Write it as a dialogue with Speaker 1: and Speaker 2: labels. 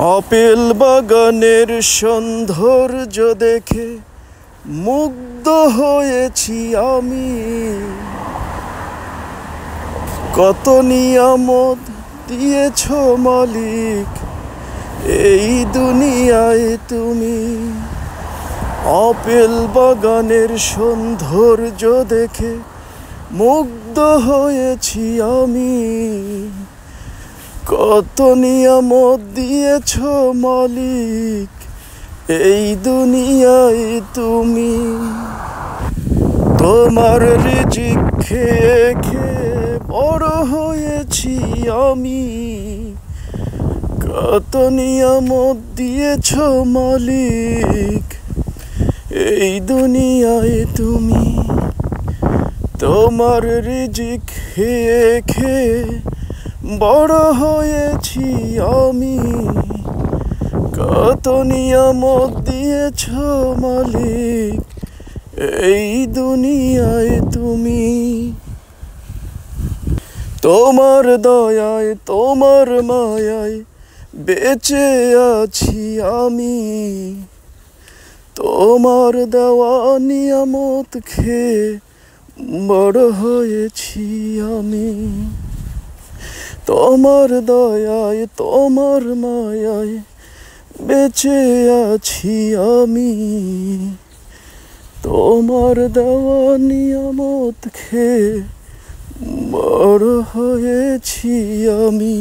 Speaker 1: Apple বাগানের সৌন্দর্য দেখে মুগ্ধ হয়েছি আমি। কত নিয়ামত দিয়েছ মালিক এই দুনিয়ায় তুমি। আপেল বাগানের সৌন্দর্য দেখে মুগ্ধ হয়েছি আমি। কত নিয়ামত দিয়েছ মালিক এই দুনিয়ায় তুমি। তোমার রিজিক খেয়ে খেয়ে বড় হয়েছি আমি। কত নিয়ামত দিয়েছ মালিক এই দুনিয়ায় তুমি। তোমার রিজিক খেয়ে খেয়ে বড় হয়েছি আমি। কত নিয়ামত দিয়েছ মালিক এই দুনিয়ায় তুমি। তোমার দয়ায় তোমার মায়ায় বেঁচে আছি আমি। তোমার দেওয়া নিয়ামত খেয়ে বড় হয়েছি আমি। তোমার দয়ায় তোমার মায়ায় বেঁচে আছি আমি। তোমার দেওয়া নিয়ামত খেয়ে বড় হয়েছি আমি।